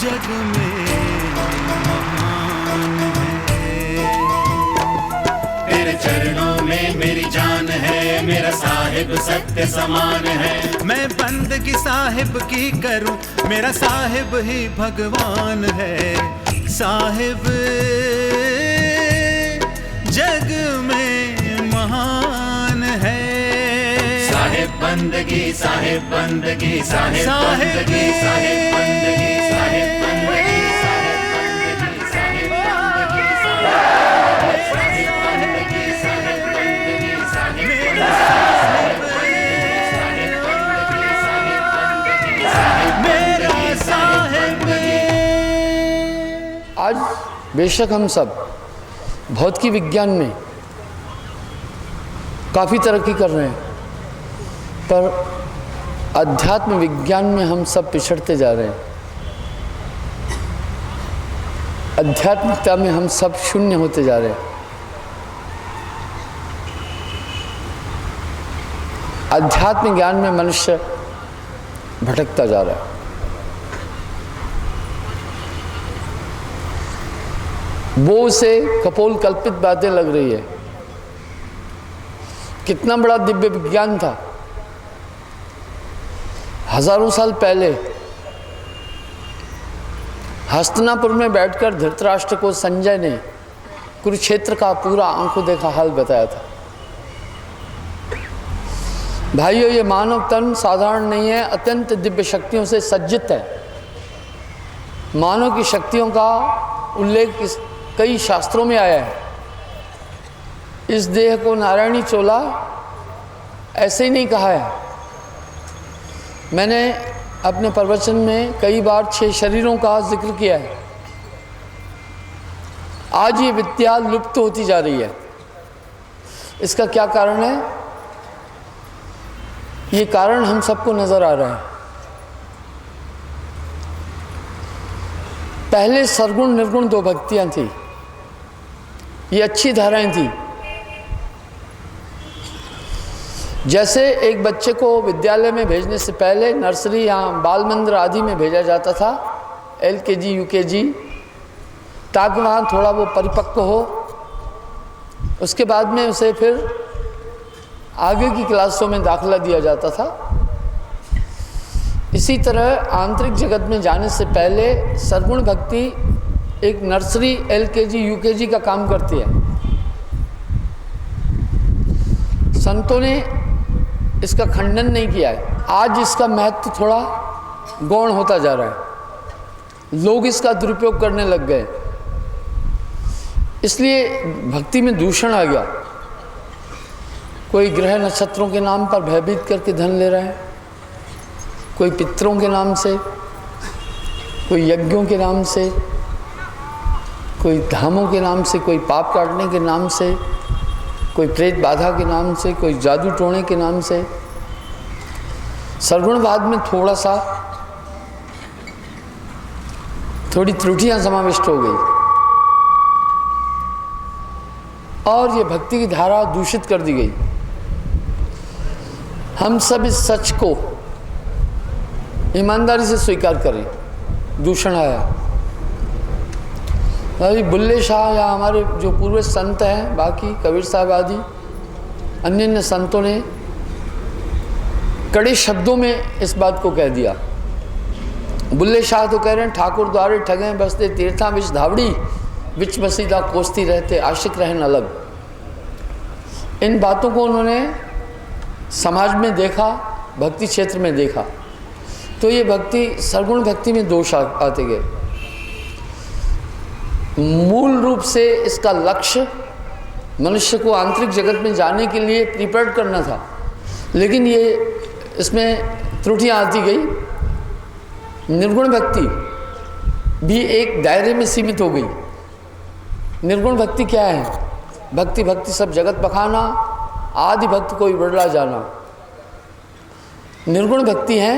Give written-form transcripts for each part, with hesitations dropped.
जग में महान है। तेरे चरणों में मेरी जान है, मेरा साहिब सत्य समान है। मैं बंदगी साहिब की करूं, मेरा साहिब ही भगवान है। साहिब जग में महान है। साहिब बंदगी, साहिब बंदगी, साहिब बंदगी, साहिब बंदगी, साहिब बंदगी, साहिब बंदगी, साहिब बंदगी, साहिब बंदगी, साहिब बंदगी, साहिब मेरा साहिब। आज बेशक हम सब भौतिकी विज्ञान में काफ़ी तरक्की कर रहे हैं, पर अध्यात्म विज्ञान में हम सब पिछड़ते जा रहे हैं। आध्यात्मिकता में हम सब शून्य होते जा रहे हैं। अध्यात्म ज्ञान में मनुष्य भटकता जा रहा है। वो उसे कपोल कल्पित बातें लग रही है। कितना बड़ा दिव्य विज्ञान था। हजारों साल पहले हस्तिनापुर में बैठकर धृतराष्ट्र को संजय ने कुरुक्षेत्र का पूरा आंखों देखा हाल बताया था। भाइयों, ये मानव तन साधारण नहीं है, अत्यंत दिव्य शक्तियों से सज्जित है। मानव की शक्तियों का उल्लेख कई शास्त्रों में आया है। इस देह को नारायणी चोला ऐसे ही नहीं कहा है। मैंने अपने प्रवचन में कई बार 6 शरीरों का जिक्र किया है। आज ये विद्या लुप्त होती जा रही है। इसका क्या कारण है? ये कारण हम सबको नजर आ रहा है। पहले सरगुण निर्गुण 2 भक्तियां थी। ये अच्छी धाराएं थी। जैसे एक बच्चे को विद्यालय में भेजने से पहले नर्सरी या बाल मंदिर आदि में भेजा जाता था, LKG UKG, ताकि वहाँ थोड़ा वो परिपक्व हो। उसके बाद में उसे फिर आगे की क्लासों में दाखिला दिया जाता था। इसी तरह आंतरिक जगत में जाने से पहले सरगुण भक्ति एक नर्सरी LKG UKG का काम करती है। संतों ने इसका खंडन नहीं किया है। आज इसका महत्व थोड़ा गौण होता जा रहा है। लोग इसका दुरुपयोग करने लग गए, इसलिए भक्ति में दूषण आ गया। कोई ग्रह नक्षत्रों के नाम पर भयभीत करके धन ले रहा है, कोई पितरों के नाम से, कोई यज्ञों के नाम से, कोई धामों के नाम से, कोई पाप काटने के नाम से, कोई प्रेत बाधा के नाम से, कोई जादू टोने के नाम से। सरगुणवाद में थोड़ी त्रुटियां समाविष्ट हो गई और ये भक्ति की धारा दूषित कर दी गई। हम सब इस सच को ईमानदारी से स्वीकार करें। दूषण आया, अभी बुल्ले शाह या हमारे जो पूर्व संत हैं, बाकी कबीर साहब आदि अन्य अन्य संतों ने कड़े शब्दों में इस बात को कह दिया। बुल्ले शाह तो कह रहे हैं, ठाकुर द्वारे ठगे बसते तीर्था विच धावड़ी, विच बसीदा कोसती रहते आशिक रहन अलग। इन बातों को उन्होंने समाज में देखा, भक्ति क्षेत्र में देखा, तो ये भक्ति सरगुण भक्ति में दोष आते गए। मूल रूप से इसका लक्ष्य मनुष्य को आंतरिक जगत में जाने के लिए प्रिपेयर करना था, लेकिन ये इसमें त्रुटियां आती गई। निर्गुण भक्ति भी एक दायरे में सीमित हो गई। निर्गुण भक्ति क्या है? भक्ति भक्ति सब जगत बखाना, आदि भक्त कोई बदला जाना। निर्गुण भक्ति है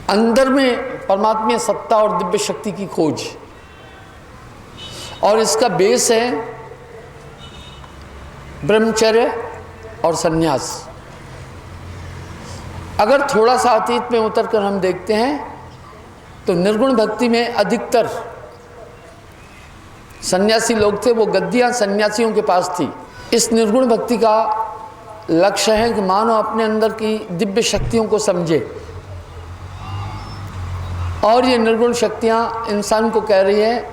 अंदर में परमात्मा सत्ता और दिव्य शक्ति की खोज, और इसका बेस है ब्रह्मचर्य और संन्यास। अगर थोड़ा सा अतीत में उतरकर हम देखते हैं तो निर्गुण भक्ति में अधिकतर सन्यासी लोग थे, वो गद्दियाँ सन्यासियों के पास थी। इस निर्गुण भक्ति का लक्ष्य है कि मानव अपने अंदर की दिव्य शक्तियों को समझे, और ये निर्गुण शक्तियाँ इंसान को कह रही है,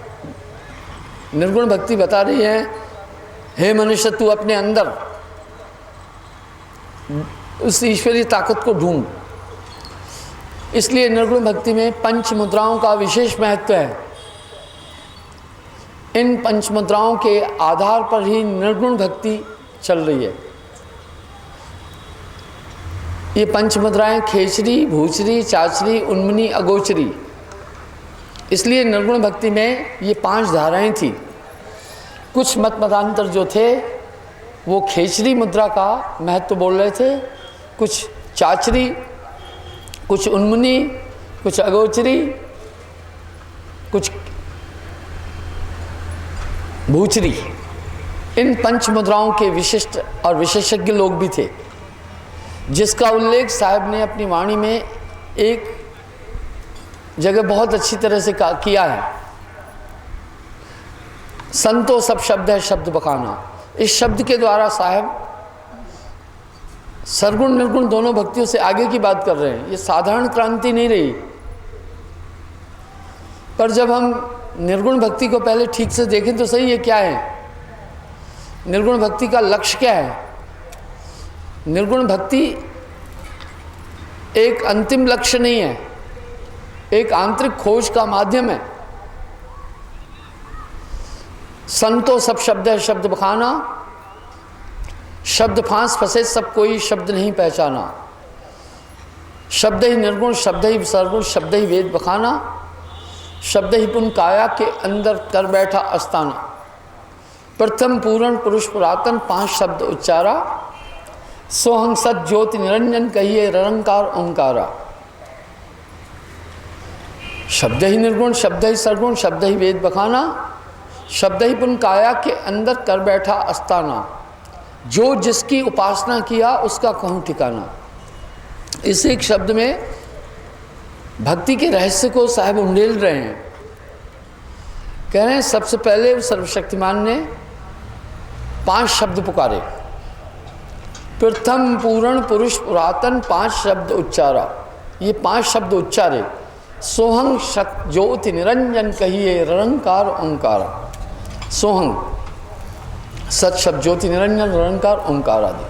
निर्गुण भक्ति बता रही है, हे मनुष्य तू अपने अंदर उस ईश्वरीय ताकत को ढूंढ। इसलिए निर्गुण भक्ति में पंच मुद्राओं का विशेष महत्व है। इन पंच मुद्राओं के आधार पर ही निर्गुण भक्ति चल रही है। ये पंच मुद्राएं खेचरी, भूचरी, चाचरी, उन्मनी, अगोचरी। इसलिए निर्गुण भक्ति में ये 5 धाराएं थी। कुछ मतांतर जो थे वो खेचरी मुद्रा का महत्व बोल रहे थे, कुछ चाचरी, कुछ उन्मनी, कुछ अगोचरी, कुछ भूचरी। इन पंच मुद्राओं के विशिष्ट और विशेषज्ञ लोग भी थे, जिसका उल्लेख साहब ने अपनी वाणी में एक जगह बहुत अच्छी तरह से किया है। संतो सब शब्द है शब्द बखाना। इस शब्द के द्वारा साहब सरगुण निर्गुण दोनों भक्तियों से आगे की बात कर रहे हैं। ये साधारण क्रांति नहीं रही। पर जब हम निर्गुण भक्ति को पहले ठीक से देखें तो सही, ये क्या है, निर्गुण भक्ति का लक्ष्य क्या है। निर्गुण भक्ति एक अंतिम लक्ष्य नहीं है, एक आंतरिक खोज का माध्यम है। संतो सब शब्द है शब्द बखाना, शब्द फांस फंसे सब कोई शब्द नहीं पहचाना। शब्द ही निर्गुण, शब्द ही सरगुण, शब्द ही वेद बखाना, शब्द ही पुन काया के अंदर कर बैठा अस्ताना। प्रथम पूर्ण पुरुष पुरातन 5 शब्द उच्चारा, सोहंग सत ज्योति निरंजन कहिए निरंकार ओंकारा। शब्द ही निर्गुण, शब्द ही सरगुण, शब्द ही वेद बखाना, शब्द ही पुन काया के अंदर कर बैठा अस्ताना। जो जिसकी उपासना किया उसका कहूँ ठिकाना। इस एक शब्द में भक्ति के रहस्य को साहब उंडेल रहे हैं। कह रहे हैं सबसे पहले सर्वशक्तिमान ने 5 शब्द पुकारे। प्रथम पूर्ण पुरुष पुरातन 5 शब्द उच्चारा। ये 5 शब्द उच्चारे। सोहंग शत ज्योति निरंजन कहिए निरंकार ओंकारा। सोहंग सत शब्द ज्योति निरंजन निरंकार ओंकार आदि।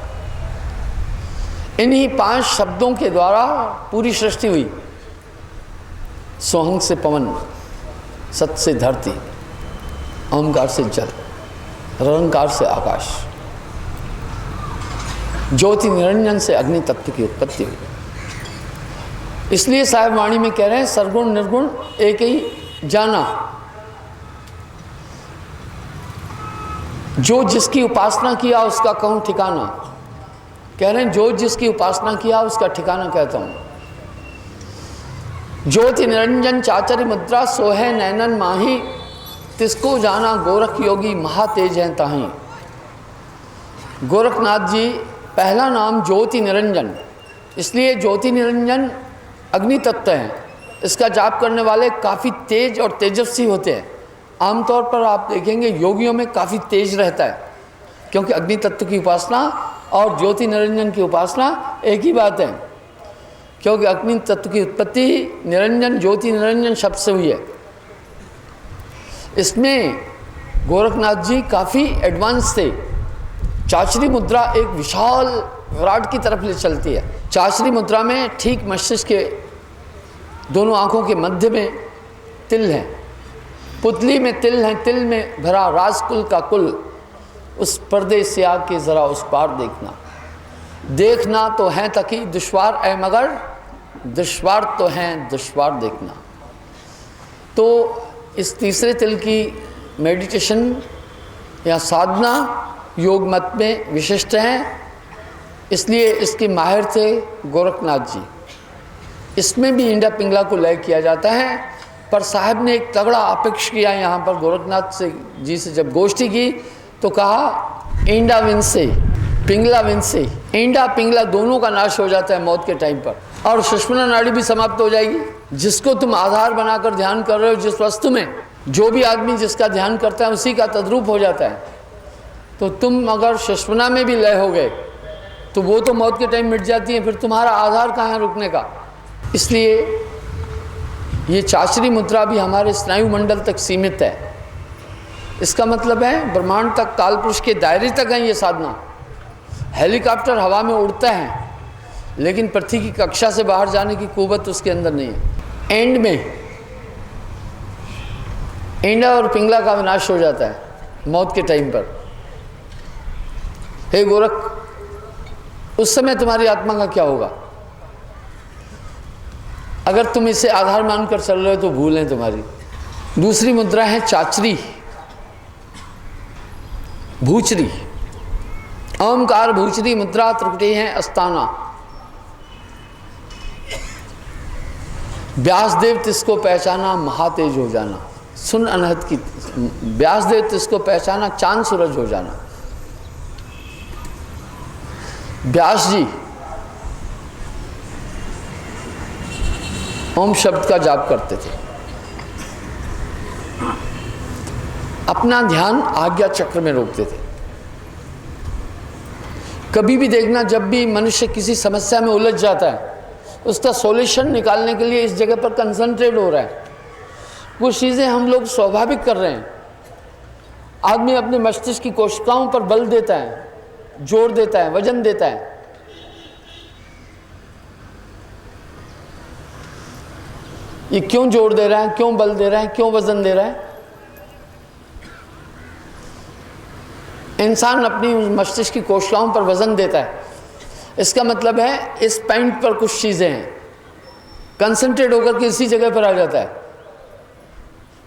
इन्हीं 5 शब्दों के द्वारा पूरी सृष्टि हुई। सोहंग से पवन, सत से धरती, ओंकार से जल, निरंकार से आकाश, ज्योति निरंजन से अग्नि तत्व की उत्पत्ति हुई। इसलिए साहिब वाणी में कह रहे हैं सरगुण निर्गुण एक ही जाना। जो जिसकी उपासना किया उसका कहूँ ठिकाना। कह रहे हैं जो जिसकी उपासना किया उसका ठिकाना कहता हूँ। ज्योति निरंजन चाचर मुद्रा सोहे नैनन माही, तिसको जाना गोरख योगी महातेज हैं ताही। गोरखनाथ जी पहला नाम ज्योति निरंजन, इसलिए ज्योति निरंजन अग्नि तत्व हैं। इसका जाप करने वाले काफ़ी तेज और तेजस्वी होते हैं। आमतौर पर आप देखेंगे योगियों में काफ़ी तेज रहता है, क्योंकि अग्नि तत्व की उपासना और ज्योति निरंजन की उपासना एक ही बात है। क्योंकि अग्नि तत्व की उत्पत्ति निरंजन ज्योति निरंजन शब्द से हुई है। इसमें गोरखनाथ जी काफ़ी एडवांस थे। चाचरी मुद्रा एक विशाल विराट की तरफ ले चलती है। चाचरी मुद्रा में ठीक मस्तिष्क के दोनों आँखों के मध्य में तिल है, पुतली में तिल है, तिल में भरा राजकुल का कुल। उस पर्दे से आके ज़रा उस पार देखना, देखना तो है तकी दुश्वार है मगर दुश्वार तो हैं दुश्वार देखना। तो इस तीसरे तिल की मेडिटेशन या साधना योग मत में विशिष्ट है, इसलिए इसके माहिर थे गोरखनाथ जी। इसमें भी इंडा पिंगला को लय किया जाता है, पर साहब ने एक तगड़ा अपेक्ष किया यहाँ पर गोरखनाथ से जी से जब गोष्ठी की तो कहा इंडा विंसे पिंगला विंसे। इंडा पिंगला दोनों का नाश हो जाता है मौत के टाइम पर। और सुषुम्ना नाड़ी भी समाप्त हो जाएगी। जिसको तुम आधार बनाकर ध्यान कर रहे हो, जिस वस्तु में जो भी आदमी जिसका ध्यान करता है उसी का तद्रूप हो जाता है, तो तुम अगर सुषुम्ना में भी लय हो गए तो वो तो मौत के टाइम मिट जाती है, फिर तुम्हारा आधार कहाँ है रुकने का। इसलिए ये चाचरी मुद्रा भी हमारे स्नायु मंडल तक सीमित है। इसका मतलब है ब्रह्मांड तक, काल पुरुष के दायरे तक है ये साधना। हेलीकॉप्टर हवा में उड़ता है लेकिन पृथ्वी की कक्षा से बाहर जाने की कुवत उसके अंदर नहीं है। एंड में एंडा और पिंगला का विनाश हो जाता है मौत के टाइम पर। हे गोरख, उस समय तुम्हारी आत्मा का क्या होगा? अगर तुम इसे आधार मानकर चल रहे हो तो भूल है तुम्हारी। दूसरी मुद्रा है चाचरी, भूचरी। ओमकार भूचरी मुद्रा त्रिकुटी है अस्ताना। व्यासदेव तिसको पहचाना महातेज हो जाना। सुन अनहद की, व्यासदेव तिसको पहचाना चांद सूरज हो जाना। व्यास जी ओम शब्द का जाप करते थे। अपना ध्यान आज्ञा चक्र में रोकते थे। कभी भी देखना, जब भी मनुष्य किसी समस्या में उलझ जाता है उसका सॉल्यूशन निकालने के लिए इस जगह पर कंसंट्रेट हो रहा है। कुछ चीज़ें हम लोग स्वाभाविक कर रहे हैं। आदमी अपने मस्तिष्क की कोशिकाओं पर बल देता है, जोर देता है, वजन देता है। ये क्यों जोर दे रहा है, क्यों बल दे रहा है, क्यों वजन दे रहा है? इंसान अपनी मस्तिष्क की कोशिकाओं पर वजन देता है। इसका मतलब है इस पॉइंट पर कुछ चीज़ें हैं, कंसंट्रेट होकर के इसी जगह पर आ जाता है।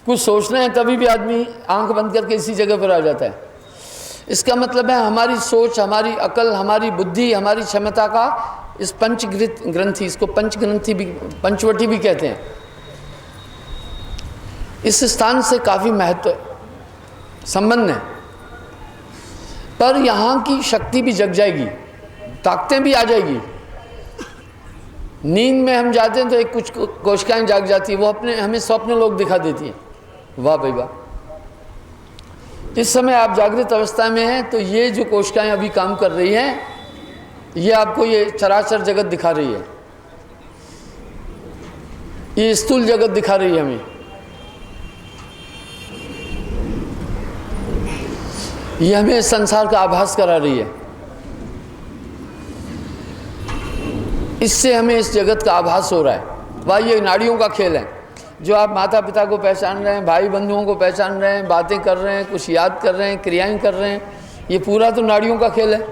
कुछ सोचना है तभी भी आदमी आंख बंद करके इसी जगह पर आ जाता है। इसका मतलब है हमारी सोच, हमारी अकल, हमारी बुद्धि, हमारी क्षमता का इस पंच ग्रंथि, इसको पंच ग्रंथि भी, पंचवटी भी कहते हैं, इस स्थान से काफ़ी महत्व संबंध है। पर यहाँ की शक्ति भी जग जाएगी, ताकतें भी आ जाएगी। नींद में हम जाते हैं तो एक कुछ कोशिकाएं जाग जाती है, वो अपने हमें स्वप्न लोग दिखा देती हैं। वाह भाई वाह। इस समय आप जागृत अवस्था में हैं तो ये जो कोशिकाएं अभी काम कर रही हैं, ये आपको ये चराचर जगत दिखा रही है, ये स्थूल जगत दिखा रही है हमें। ये हमें संसार का आभास करा रही है। इससे हमें इस जगत का आभास हो रहा है। वाह, ये नाड़ियों का खेल है। जो आप माता पिता को पहचान रहे हैं, भाई बंधुओं को पहचान रहे हैं, बातें कर रहे हैं, कुछ याद कर रहे हैं, क्रियाएं कर रहे हैं, ये पूरा तो नाड़ियों का खेल है।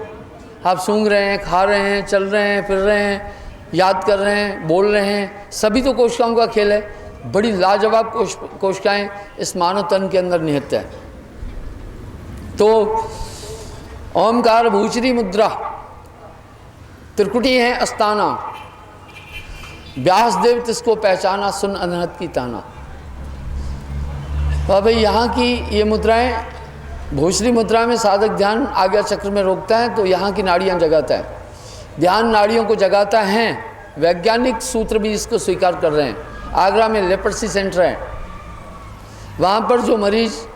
आप सूंघ रहे हैं, खा रहे हैं, चल रहे हैं, फिर रहे हैं, याद कर रहे हैं, बोल रहे हैं, सभी तो कोशिकाओं का खेल है। बड़ी लाजवाब कोशिकाएं इस मानव तन के अंदर निहित है। तो ओमकार भूचरी मुद्रा त्रिकुटी है अस्ताना। व्यासदेव तिसको पहचाना, सुन अनहद की ताना। तो भाई यहाँ की ये मुद्राएं, भूचरी मुद्रा में साधक ध्यान आज्ञा चक्र में रोकता है तो यहाँ की नाड़ियाँ जगाता है। ध्यान नाड़ियों को जगाता है। वैज्ञानिक सूत्र भी इसको स्वीकार कर रहे हैं। आगरा में लेपर्सी सेंटर है, वहाँ पर जो मरीज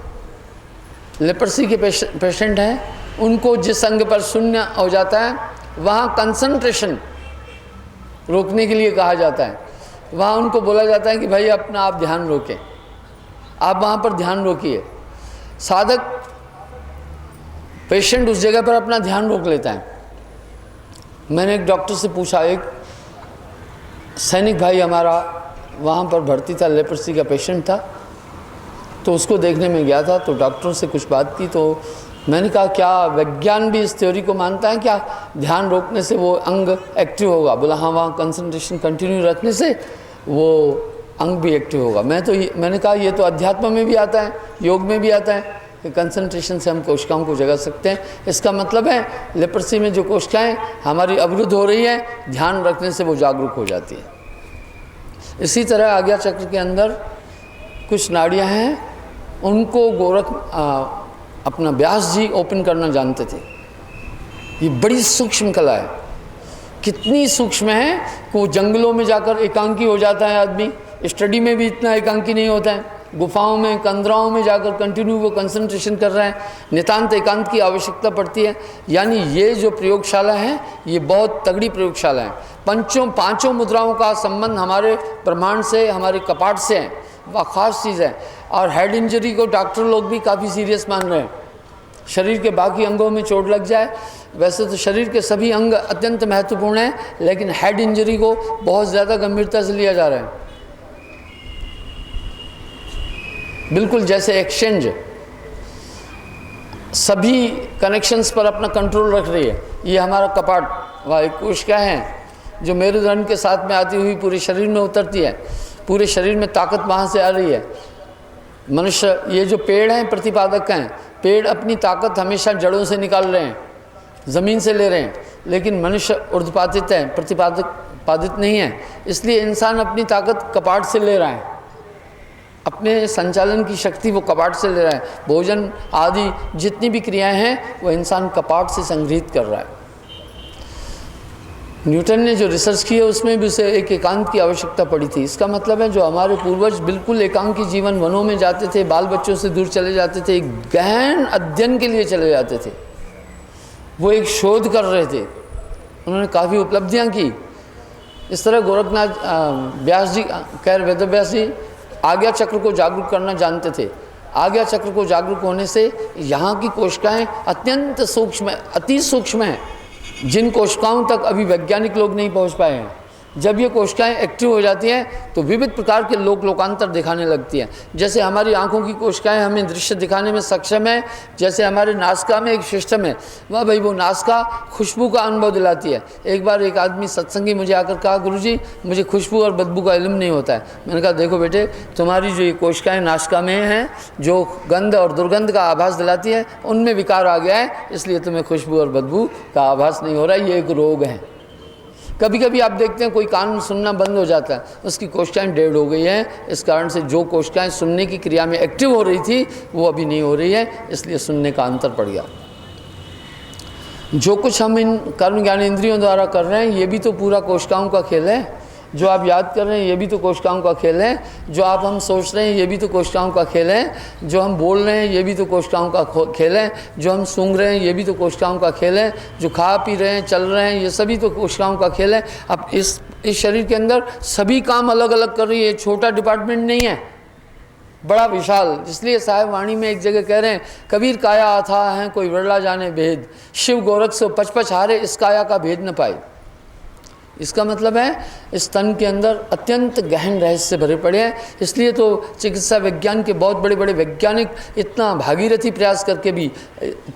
लेपर्सी के पेशेंट हैं उनको जिस अंग पर शून्य हो जाता है वहाँ कंसंट्रेशन रोकने के लिए कहा जाता है। वहाँ उनको बोला जाता है कि भाई अपना आप ध्यान रोकें, आप वहाँ पर ध्यान रोकिए। साधक पेशेंट उस जगह पर अपना ध्यान रोक लेता है। मैंने एक डॉक्टर से पूछा, एक सैनिक भाई हमारा वहाँ पर भर्ती था, लेपर्सी का पेशेंट था, तो उसको देखने में गया था। तो डॉक्टरों से कुछ बात की तो मैंने कहा क्या विज्ञान भी इस थ्योरी को मानता है क्या ध्यान रोकने से वो अंग एक्टिव होगा? बोला हाँ, वहाँ कंसंट्रेशन कंटिन्यू रखने से वो अंग भी एक्टिव होगा। मैंने कहा ये तो अध्यात्म में भी आता है, योग में भी आता है कि कंसंट्रेशन से हम कोशिकाओं को जगा सकते हैं। इसका मतलब है लेपर्सी में जो कोशिकाएँ हमारी अवरुद्ध हो रही हैं, ध्यान रखने से वो जागरूक हो जाती है। इसी तरह आज्ञा चक्र के अंदर कुछ नाड़ियाँ हैं, उनको गोरख अपना व्यास जी ओपन करना जानते थे। ये बड़ी सूक्ष्म कला है कितनी सूक्ष्म है कि वो जंगलों में जाकर एकांकी हो जाता है आदमी, स्टडी में भी इतना एकांकी नहीं होता है, गुफाओं में कंदराओं में जाकर कंटिन्यू वो कंसंट्रेशन कर रहे हैं, नितांत एकांत की आवश्यकता पड़ती है। यानी ये जो प्रयोगशाला है ये बहुत तगड़ी प्रयोगशाला है। पांचों मुद्राओं का संबंध हमारे ब्रह्मांड से, हमारे कपाट से है, वह खास चीज़ है। और हेड इंजरी को डॉक्टर लोग भी काफ़ी सीरियस मान रहे हैं। शरीर के बाकी अंगों में चोट लग जाए, वैसे तो शरीर के सभी अंग अत्यंत महत्वपूर्ण हैं, लेकिन हेड इंजरी को बहुत ज़्यादा गंभीरता से लिया जा रहा है। बिल्कुल जैसे एक्सचेंज सभी कनेक्शंस पर अपना कंट्रोल रख रही है। ये हमारा कपाट, वह एक कोशिका है जो मेरुदंड के साथ में आती हुई पूरे शरीर में उतरती है, पूरे शरीर में ताकत वहाँ से आ रही है। मनुष्य, ये जो पेड़ हैं प्रतिपादक हैं, पेड़ अपनी ताकत हमेशा जड़ों से निकाल रहे हैं, ज़मीन से ले रहे हैं, लेकिन मनुष्य ऊर्ध्वपातित है, प्रतिपादित नहीं है। इसलिए इंसान अपनी ताकत कपाट से ले रहा है, अपने संचालन की शक्ति वो कपाट से ले रहा है। भोजन आदि जितनी भी क्रियाएं हैं वो इंसान कपाट से संग्रहित कर रहा है। न्यूटन ने जो रिसर्च की है उसमें भी उसे एक एकांत की आवश्यकता पड़ी थी। इसका मतलब है जो हमारे पूर्वज बिल्कुल एकांकी जीवन, वनों में जाते थे, बाल बच्चों से दूर चले जाते थे, एक गहन अध्ययन के लिए चले जाते थे, वो एक शोध कर रहे थे, उन्होंने काफ़ी उपलब्धियां की। इस तरह गोरखनाथ व्यास जी, खैर वेदव्यास जी आज्ञा चक्र को जागरूक करना जानते थे। आज्ञा चक्र को जागरूक होने से यहाँ की कोशिकाएं अत्यंत सूक्ष्म, अति सूक्ष्म हैं, जिन कोशिकाओं तक अभी वैज्ञानिक लोग नहीं पहुँच पाए हैं। जब ये कोशिकाएं एक्टिव हो जाती हैं तो विविध प्रकार के लोकांतर दिखाने लगती हैं। जैसे हमारी आंखों की कोशिकाएं हमें दृश्य दिखाने में सक्षम है, जैसे हमारे नासिका में एक सिस्टम है, वह भाई वो नासिका खुशबू का अनुभव दिलाती है। एक बार एक आदमी सत्संगी मुझे आकर कहा, गुरुजी मुझे खुशबू और बदबू का इल्म नहीं होता है। मैंने कहा देखो बेटे, तुम्हारी जो ये कोशिकाएँ नासिका में हैं जो गंध और दुर्गंध का आभास दिलाती है, उनमें विकार आ गया है, इसलिए तुम्हें खुशबू और बदबू का आभास नहीं हो रहा है, ये एक रोग है। कभी कभी आप देखते हैं कोई कान सुनना बंद हो जाता है, उसकी कोशिकाएं डेड हो गई हैं। इस कारण से जो कोशिकाएं सुनने की क्रिया में एक्टिव हो रही थी वो अभी नहीं हो रही है, इसलिए सुनने का अंतर पड़ गया। जो कुछ हम इन कर्म ज्ञान इंद्रियों द्वारा कर रहे हैं ये भी तो पूरा कोशिकाओं का खेल है। जो आप याद कर रहे हैं ये भी तो कोशिकाओं का खेल है, जो आप हम सोच रहे हैं ये भी तो कोशिकाओं का खेल है, जो हम बोल रहे हैं ये भी तो कोशिकाओं का खेल है, जो हम सूंघ रहे हैं ये भी तो कोशिकाओं का खेल है, जो खा पी रहे हैं, चल रहे हैं, ये सभी तो कोशिकाओं का खेल है। अब इस शरीर के अंदर सभी काम अलग अलग कर रही है, छोटा डिपार्टमेंट नहीं है, बड़ा विशाल। इसलिए साहिब वाणी में एक जगह कह रहे हैं, कबीर काया अथाह है कोई विरला जाने भेद, शिव गोरख सो पचपच हारे इस काया का भेद न पाए। इसका मतलब है इस तन के अंदर अत्यंत गहन रहस्य भरे पड़े हैं। इसलिए तो चिकित्सा विज्ञान के बहुत बड़े बड़े वैज्ञानिक इतना भागीरथी प्रयास करके भी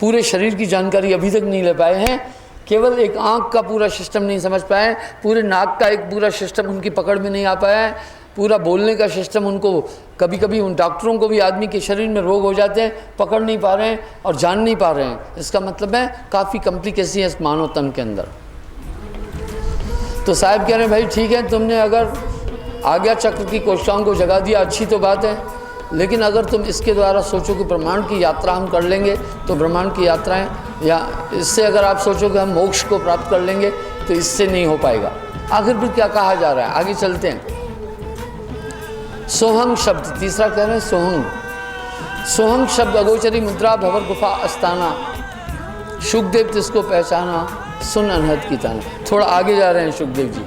पूरे शरीर की जानकारी अभी तक नहीं ले पाए हैं। केवल एक आँख का पूरा सिस्टम नहीं समझ पाए, पूरे नाक का एक पूरा सिस्टम उनकी पकड़ में नहीं आ पाया है, पूरा बोलने का सिस्टम उनको, कभी कभी उन डॉक्टरों को भी आदमी के शरीर में रोग हो जाते हैं, पकड़ नहीं पा रहे हैं और जान नहीं पा रहे हैं। इसका मतलब है काफ़ी कॉम्प्लिकेशन है इस मानव तन के अंदर। तो साहब कह रहे हैं भाई ठीक है, तुमने अगर आज्ञा चक्र की कोशिकाओं को जगा दिया, अच्छी तो बात है, लेकिन अगर तुम इसके द्वारा सोचो कि ब्रह्मांड की यात्रा हम कर लेंगे तो ब्रह्मांड की यात्राएं, या इससे अगर आप सोचो कि हम मोक्ष को प्राप्त कर लेंगे तो इससे नहीं हो पाएगा। आखिर फिर क्या कहा जा रहा है, आगे चलते हैं। सोहंग शब्द तीसरा कह रहे हैं, सोहंग। सोहंग शब्द अगोचरी मुद्रा भवर गुफा अस्ताना, सुखदेव तिसको पहचाना सुन अनहद की ताना। थोड़ा आगे जा रहे हैं सुखदेव जी।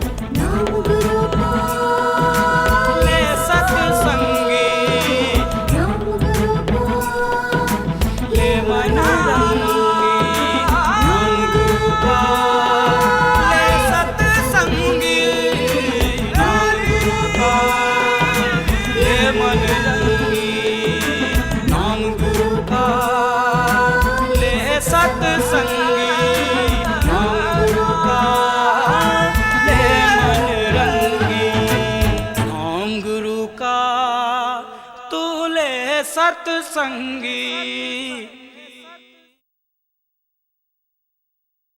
सत्संगी